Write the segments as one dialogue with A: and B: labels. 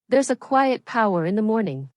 A: There's a quiet power in the morning.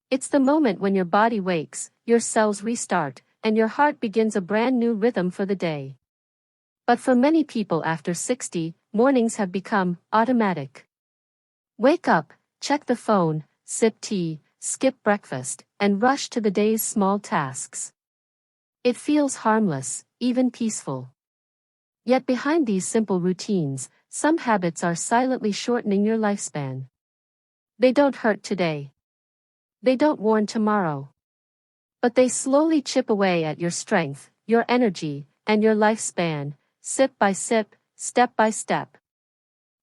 A: It's the moment when your body wakes, your cells restart, and your heart begins a brand new rhythm for the day. But for many people after 60, mornings have become automatic. Wake up, check the phone, sip tea, skip breakfast, and rush to the day's small tasks. It feels harmless, even peaceful. Yet behind these simple routines, some habits are silently shortening your lifespan. They don't hurt today. They don't warn tomorrow. But they slowly chip away at your strength, your energy, and your lifespan, sip by sip, step by step.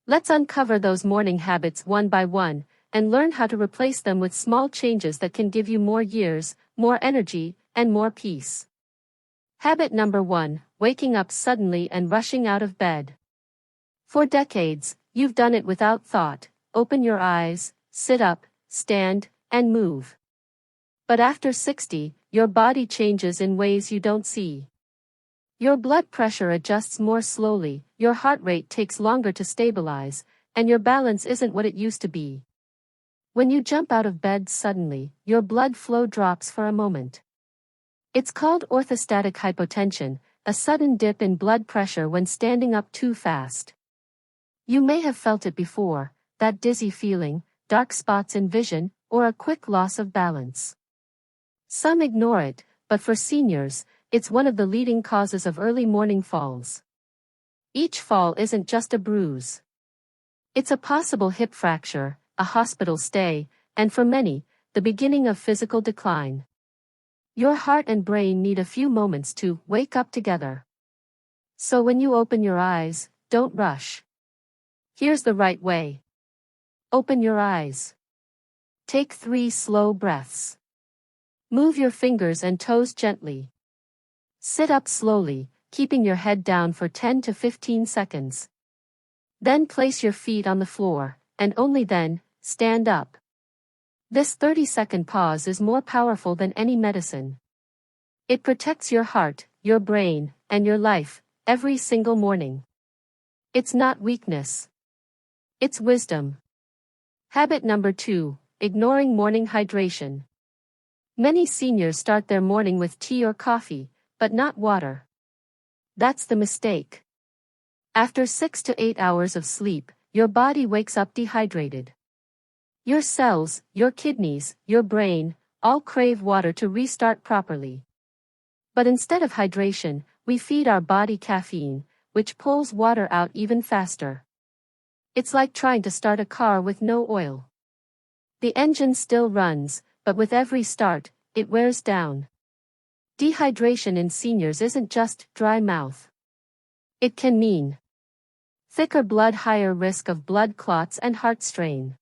A: Let's uncover those morning habits one by one, and learn how to replace them with small changes that can give you more years, more energy, and more peace. Habit number 1, waking up suddenly and rushing out of bed. For decades, you've done it without thought. Open your eyes, sit up, stand, and move. But after 60, your body changes in ways you don't see. Your blood pressure adjusts more slowly, your heart rate takes longer to stabilize, and your balance isn't what it used to be. When you jump out of bed suddenly, your blood flow drops for a moment. It's called orthostatic hypotension, a sudden dip in blood pressure when standing up too fast. You may have felt it before, that dizzy feeling, dark spots in vision, or a quick loss of balance. Some ignore it, but for seniors, it's one of the leading causes of early morning falls. Each fall isn't just a bruise. It's a possible hip fracture, a hospital stay, and for many, the beginning of physical decline. Your heart and brain need a few moments to wake up together. So when you open your eyes, don't rush. Here's the right way. Open your eyes. Take 3 slow breaths. Move your fingers and toes gently. Sit up slowly, keeping your head down for 10 to 15 seconds. Then place your feet on the floor, and only then, stand up. This 30-second pause is more powerful than any medicine. It protects your heart, your brain, and your life, every single morning. It's not weakness. It's wisdom. Habit number 2, ignoring morning hydration. Many seniors start their morning with tea or coffee, but not water. That's the mistake. After 6 to 8 hours of sleep, your body wakes up dehydrated. Your cells, your kidneys, your brain, all crave water to restart properly. But instead of hydration, we feed our body caffeine, which pulls water out even faster. It's like trying to start a car with no oil. The engine still runs, but with every start, it wears down. Dehydration in seniors isn't just dry mouth. It can mean thicker blood, higher risk of blood clots and heart strain,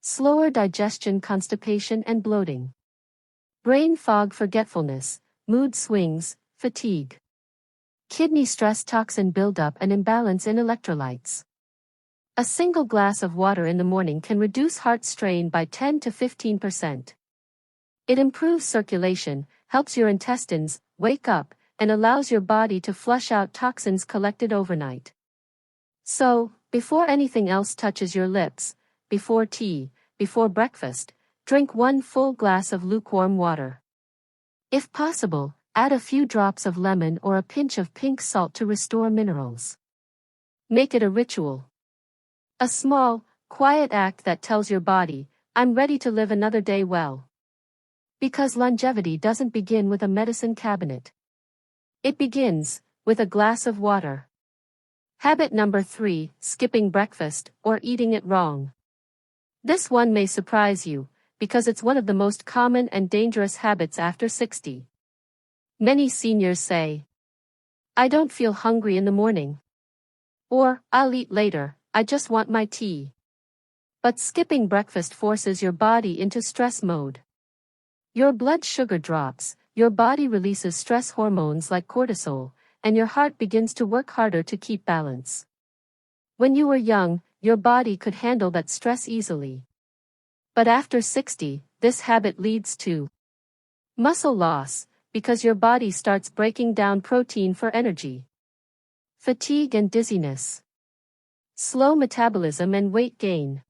A: slower digestion, constipation and bloating, brain fog, forgetfulness, mood swings, fatigue, kidney stress, toxin buildup and imbalance in electrolytes. A single glass of water in the morning can reduce heart strain by 10 to 15%. It improves circulation, helps your intestines wake up, and allows your body to flush out toxins collected overnight. So, before anything else touches your lips, before tea, before breakfast, drink 1 full glass of lukewarm water. If possible, add a few drops of lemon or a pinch of pink salt to restore minerals. Make it a ritual. A small, quiet act that tells your body, I'm ready to live another day well. Because longevity doesn't begin with a medicine cabinet. It begins with a glass of water. Habit number 3, skipping breakfast or eating it wrong. This one may surprise you, because it's one of the most common and dangerous habits after 60. Many seniors say, I don't feel hungry in the morning. Or, I'll eat later, I just want my tea. But skipping breakfast forces your body into stress mode. Your blood sugar drops, your body releases stress hormones like cortisol, and your heart begins to work harder to keep balance. When you were young, your body could handle that stress easily. But after 60, this habit leads to muscle loss, because your body starts breaking down protein for energy. Fatigue and dizziness. Slow metabolism and weight gain.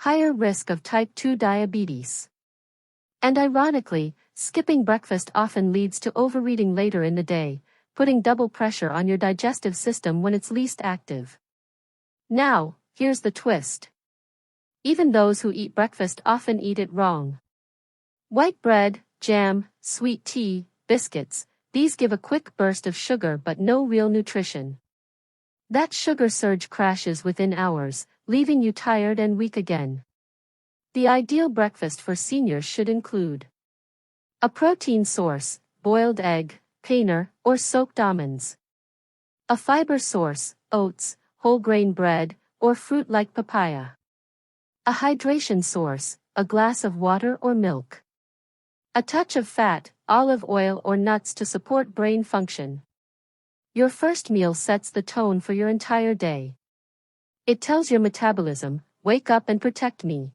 A: higher risk of type 2 diabetes. And ironically, skipping breakfast often leads to overeating later in the day, putting double pressure on your digestive system when it's least active. Now, here's the twist. Even those who eat breakfast often eat it wrong. White bread, jam, sweet tea, biscuits, these give a quick burst of sugar but no real nutrition. That sugar surge crashes within hours, leaving you tired and weak again. The ideal breakfast for seniors should include a protein source, boiled egg, paneer, or soaked almonds. A fiber source, oats, whole grain bread, or fruit like papaya. A hydration source, a glass of water or milk. A touch of fat, olive oil or nuts to support brain function. Your first meal sets the tone for your entire day. It tells your metabolism, wake up and protect me.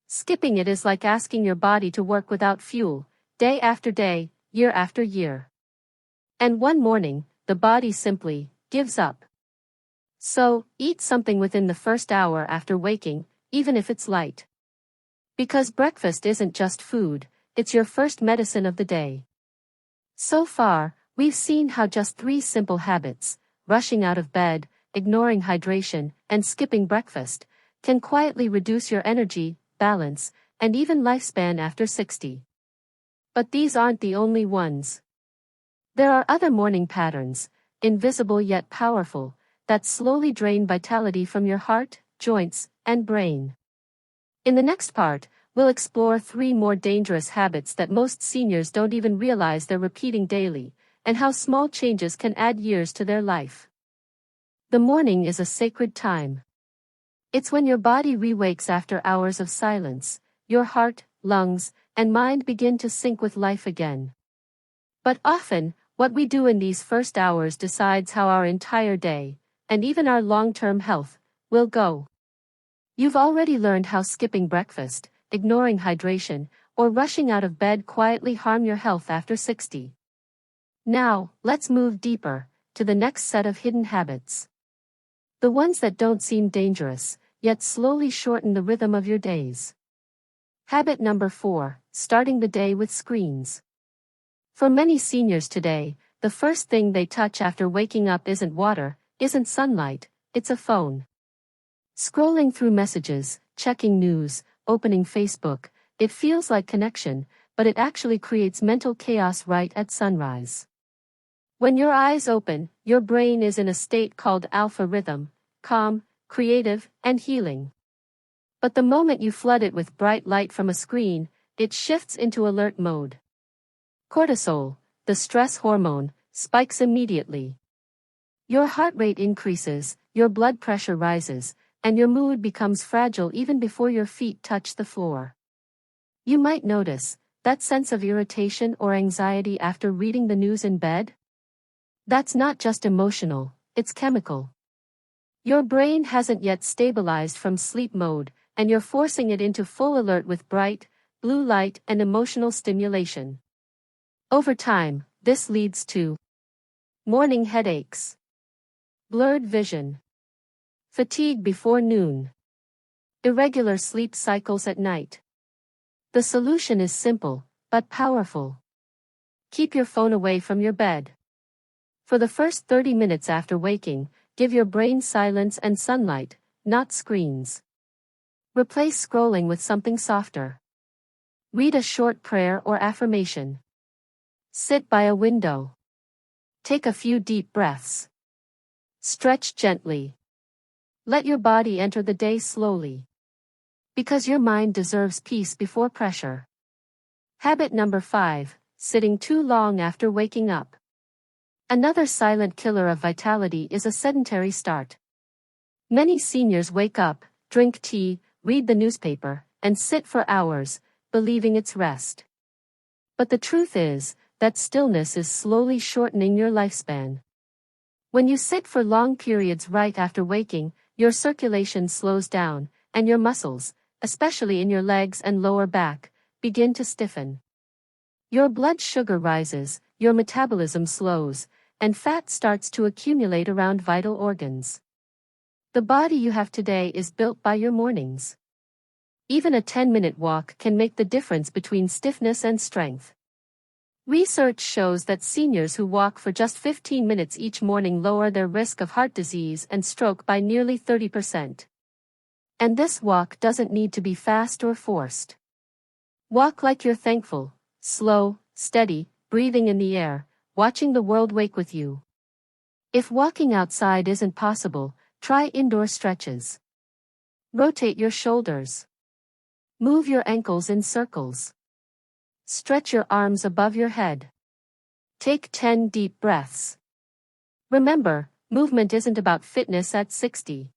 A: Skipping it is like asking your body to work without fuel, day after day, year after year. And one morning, the body simply gives up. So, eat something within the first hour after waking, even if it's light. Because breakfast isn't just food, it's your first medicine of the day. So far, we've seen how just 3 simple habits, rushing out of bed, ignoring hydration, and skipping breakfast, can quietly reduce your energy, balance, and even lifespan after 60. But these aren't the only ones. There are other morning patterns, invisible yet powerful, that slowly drain vitality from your heart, joints, and brain. In the next part, we'll explore 3 more dangerous habits that most seniors don't even realize they're repeating daily, and how small changes can add years to their life. The morning is a sacred time. It's when your body re-wakes after hours of silence, your heart, lungs, and mind begin to sync with life again. But often, what we do in these first hours decides how our entire day, and even our long-term health, will go. You've already learned how skipping breakfast, ignoring hydration, or rushing out of bed quietly harm your health after 60. Now, let's move deeper, to the next set of hidden habits. The ones that don't seem dangerous, yet slowly shorten the rhythm of your days. Habit number 4, starting the day with screens. For many seniors today, the first thing they touch after waking up isn't water, isn't sunlight, it's a phone. Scrolling through messages, checking news, opening Facebook, it feels like connection, but it actually creates mental chaos right at sunrise. When your eyes open, your brain is in a state called alpha rhythm, calm, creative, and healing. But the moment you flood it with bright light from a screen, it shifts into alert mode. Cortisol, the stress hormone, spikes immediately. Your heart rate increases, your blood pressure rises, and your mood becomes fragile even before your feet touch the floor. You might notice that sense of irritation or anxiety after reading the news in bed. That's not just emotional, it's chemical. Your brain hasn't yet stabilized from sleep mode, and you're forcing it into full alert with bright, blue light and emotional stimulation. Over time, this leads to morning headaches, blurred vision, fatigue before noon, irregular sleep cycles at night. The solution is simple, but powerful. Keep your phone away from your bed. For the first 30 minutes after waking, give your brain silence and sunlight, not screens. Replace scrolling with something softer. Read a short prayer or affirmation. Sit by a window. Take a few deep breaths. Stretch gently. Let your body enter the day slowly. Because your mind deserves peace before pressure. Habit number 5, sitting too long after waking up. Another silent killer of vitality is a sedentary start. Many seniors wake up, drink tea, read the newspaper, and sit for hours, believing it's rest. But the truth is, that stillness is slowly shortening your lifespan. When you sit for long periods right after waking, your circulation slows down, and your muscles, especially in your legs and lower back, begin to stiffen. Your blood sugar rises, your metabolism slows, and fat starts to accumulate around vital organs. The body you have today is built by your mornings. Even a 10-minute walk can make the difference between stiffness and strength. Research shows that seniors who walk for just 15 minutes each morning lower their risk of heart disease and stroke by nearly 30%. And this walk doesn't need to be fast or forced. Walk like you're thankful, slow, steady, breathing in the air, watching the world wake with you. If walking outside isn't possible, try indoor stretches. Rotate your shoulders. Move your ankles in circles. Stretch your arms above your head. Take 10 deep breaths. Remember, movement isn't about fitness at 60.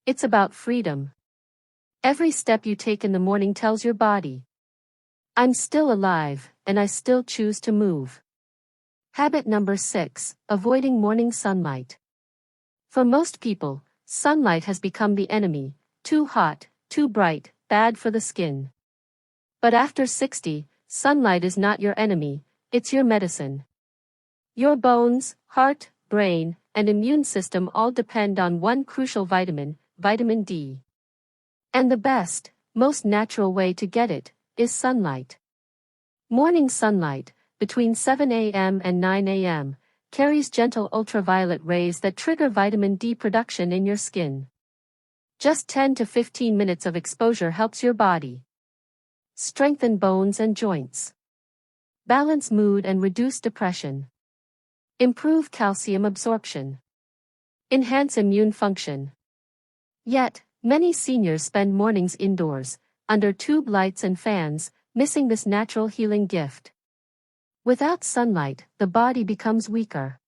A: It's about freedom. Every step you take in the morning tells your body, I'm still alive, and I still choose to move. Habit number 6, avoiding morning sunlight. For most people, sunlight has become the enemy, too hot, too bright, bad for the skin. But after 60, sunlight is not your enemy, it's your medicine. Your bones, heart, brain, and immune system all depend on one crucial vitamin, vitamin D. And the best, most natural way to get it is sunlight. Morning sunlight, between 7 a.m. and 9 a.m., carries gentle ultraviolet rays that trigger vitamin D production in your skin. Just 10 to 15 minutes of exposure helps your body strengthen bones and joints, balance mood and reduce depression, improve calcium absorption, enhance immune function. Yet, many seniors spend mornings indoors, under tube lights and fans, missing this natural healing gift. Without sunlight, the body becomes weaker.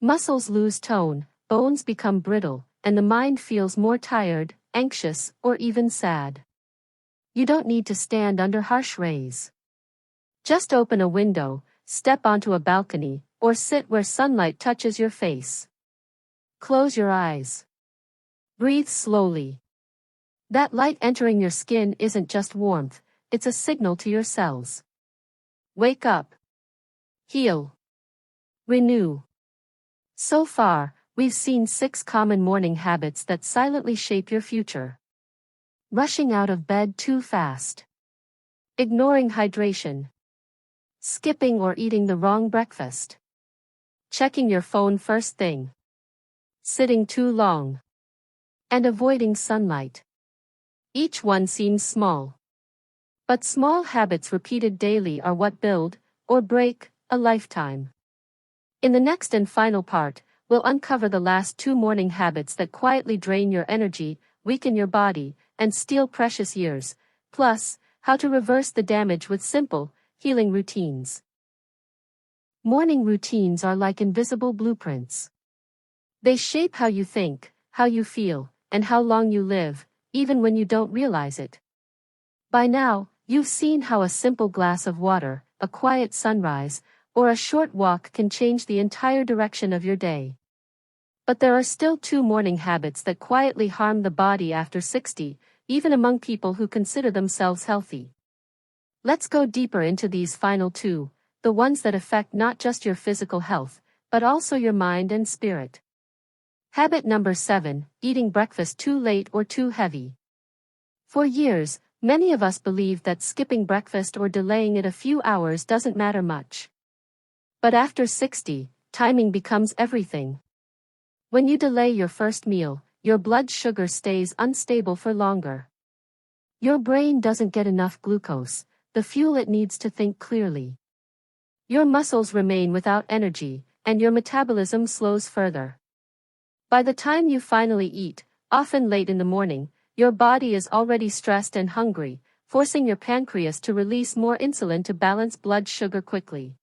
A: Muscles lose tone, bones become brittle, and the mind feels more tired, anxious, or even sad. You don't need to stand under harsh rays. Just open a window, step onto a balcony, or sit where sunlight touches your face. Close your eyes. Breathe slowly. That light entering your skin isn't just warmth, it's a signal to your cells. Wake up. Heal. Renew. So far, we've seen 6 common morning habits that silently shape your future. Rushing out of bed too fast. Ignoring hydration. Skipping or eating the wrong breakfast. Checking your phone first thing. Sitting too long. And avoiding sunlight. Each one seems small. But small habits repeated daily are what build, or break, a lifetime. In the next and final part, we'll uncover the last 2 morning habits that quietly drain your energy, weaken your body, and steal precious years, plus, how to reverse the damage with simple, healing routines. Morning routines are like invisible blueprints. They shape how you think, how you feel, and how long you live, even when you don't realize it. By now, you've seen how a simple glass of water, a quiet sunrise, or a short walk can change the entire direction of your day. But there are still 2 morning habits that quietly harm the body after 60, even among people who consider themselves healthy. Let's go deeper into these final 2, the ones that affect not just your physical health, but also your mind and spirit. Habit number 7, eating breakfast too late or too heavy. For years, many of us believed that skipping breakfast or delaying it a few hours doesn't matter much. But after 60, timing becomes everything. When you delay your first meal, your blood sugar stays unstable for longer. Your brain doesn't get enough glucose, the fuel it needs to think clearly. Your muscles remain without energy, and your metabolism slows further. By the time you finally eat, often late in the morning, your body is already stressed and hungry, forcing your pancreas to release more insulin to balance blood sugar quickly.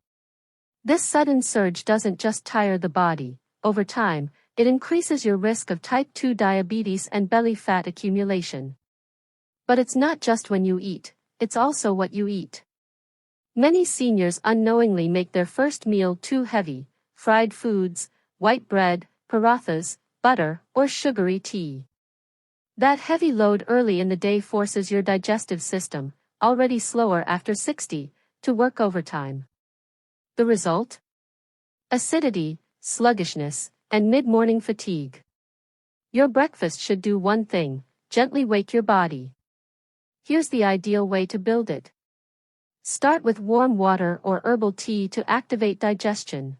A: This sudden surge doesn't just tire the body. Over time, it increases your risk of type 2 diabetes and belly fat accumulation. But it's not just when you eat, it's also what you eat. Many seniors unknowingly make their first meal too heavy: fried foods, white bread, parathas, butter, or sugary tea. That heavy load early in the day forces your digestive system, already slower after 60, to work overtime. The result? Acidity, sluggishness, and mid-morning fatigue. Your breakfast should do one thing: gently wake your body. Here's the ideal way to build it. Start with warm water or herbal tea to activate digestion.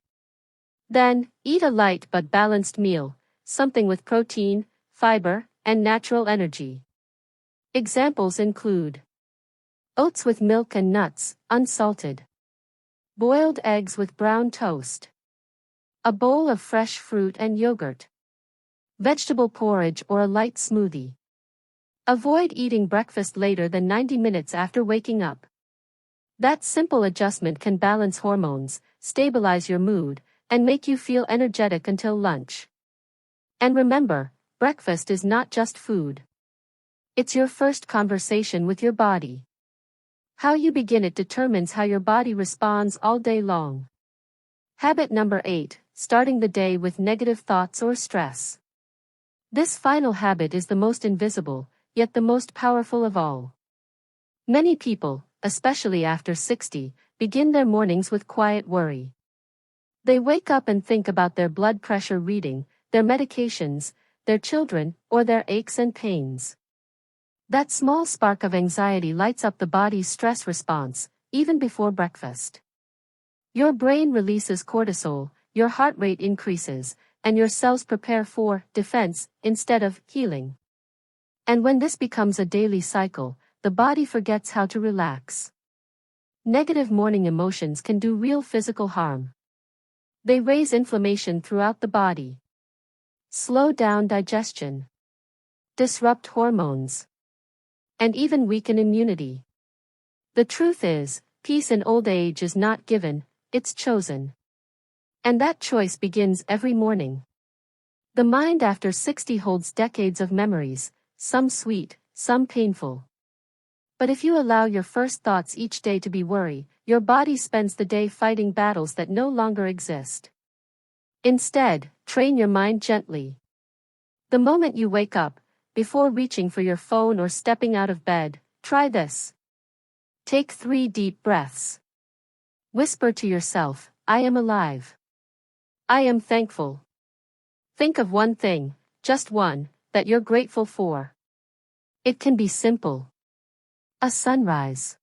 A: Then, eat a light but balanced meal, something with protein, fiber, and natural energy. Examples include oats with milk and nuts, unsalted. Boiled eggs with brown toast. A bowl of fresh fruit and yogurt. Vegetable porridge or a light smoothie. Avoid eating breakfast later than 90 minutes after waking up. That simple adjustment can balance hormones, stabilize your mood, and make you feel energetic until lunch. And remember, breakfast is not just food. It's your first conversation with your body. How you begin it determines how your body responds all day long. Habit number 8, starting the day with negative thoughts or stress. This final habit is the most invisible, yet the most powerful of all. Many people, especially after 60, begin their mornings with quiet worry. They wake up and think about their blood pressure reading, their medications, their children, or their aches and pains. That small spark of anxiety lights up the body's stress response, even before breakfast. Your brain releases cortisol, your heart rate increases, and your cells prepare for defense instead of healing. And when this becomes a daily cycle, the body forgets how to relax. Negative morning emotions can do real physical harm. They raise inflammation throughout the body, slow down digestion, disrupt hormones, and even weaken immunity. The truth is, peace in old age is not given, it's chosen. And that choice begins every morning. The mind after 60 holds decades of memories, some sweet, some painful. But if you allow your first thoughts each day to be worry, your body spends the day fighting battles that no longer exist. Instead, train your mind gently. The moment you wake up, before reaching for your phone or stepping out of bed, try this. Take 3 deep breaths. Whisper to yourself, I am alive. I am thankful. Think of one thing, just one, that you're grateful for. It can be simple. A sunrise.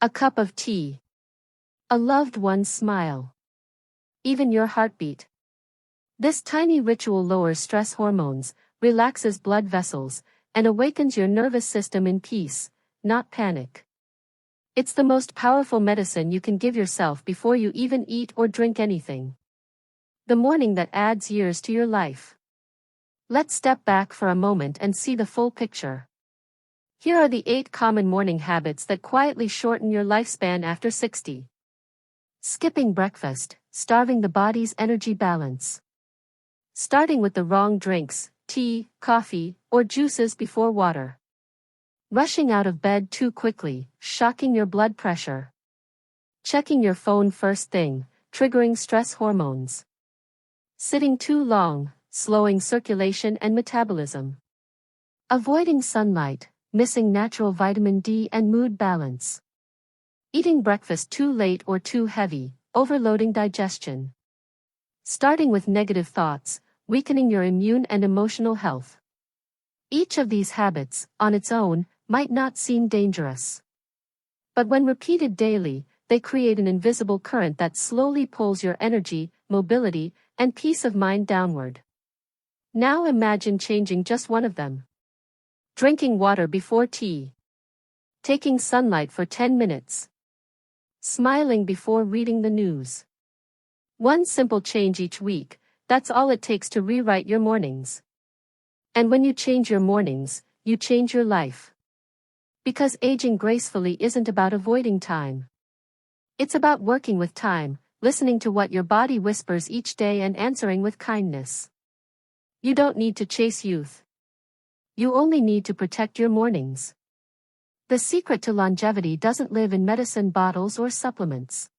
A: A cup of tea. A loved one's smile. Even your heartbeat. This tiny ritual lowers stress hormones, relaxes blood vessels, and awakens your nervous system in peace, not panic. It's the most powerful medicine you can give yourself before you even eat or drink anything. The morning that adds years to your life. Let's step back for a moment and see the full picture. Here are the 8 common morning habits that quietly shorten your lifespan after 60. Skipping breakfast, starving the body's energy balance. Starting with the wrong drinks, tea, coffee, or juices before water. Rushing out of bed too quickly, shocking your blood pressure. Checking your phone first thing, triggering stress hormones. Sitting too long, slowing circulation and metabolism. Avoiding sunlight, missing natural vitamin D and mood balance. Eating breakfast too late or too heavy, overloading digestion. Starting with negative thoughts, weakening your immune and emotional health. Each of these habits, on its own, might not seem dangerous. But when repeated daily, they create an invisible current that slowly pulls your energy, mobility, and peace of mind downward. Now imagine changing just one of them. Drinking water before tea. Taking sunlight for 10 minutes. Smiling before reading the news. One simple change each week, that's all it takes to rewrite your mornings. And when you change your mornings, you change your life. Because aging gracefully isn't about avoiding time. It's about working with time, listening to what your body whispers each day and answering with kindness. You don't need to chase youth. You only need to protect your mornings. The secret to longevity doesn't live in medicine bottles or supplements.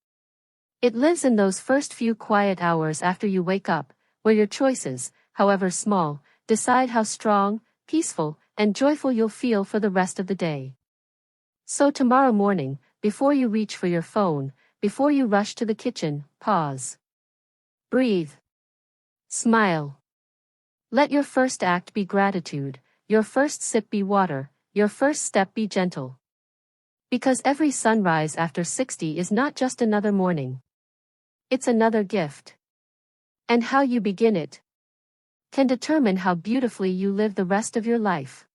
A: It lives in those first few quiet hours after you wake up, where your choices, however small, decide how strong, peaceful, and joyful you'll feel for the rest of the day. So tomorrow morning, before you reach for your phone, before you rush to the kitchen, pause. Breathe. Smile. Let your first act be gratitude, your first sip be water, your first step be gentle. Because every sunrise after 60 is not just another morning. It's another gift. And how you begin it can determine how beautifully you live the rest of your life.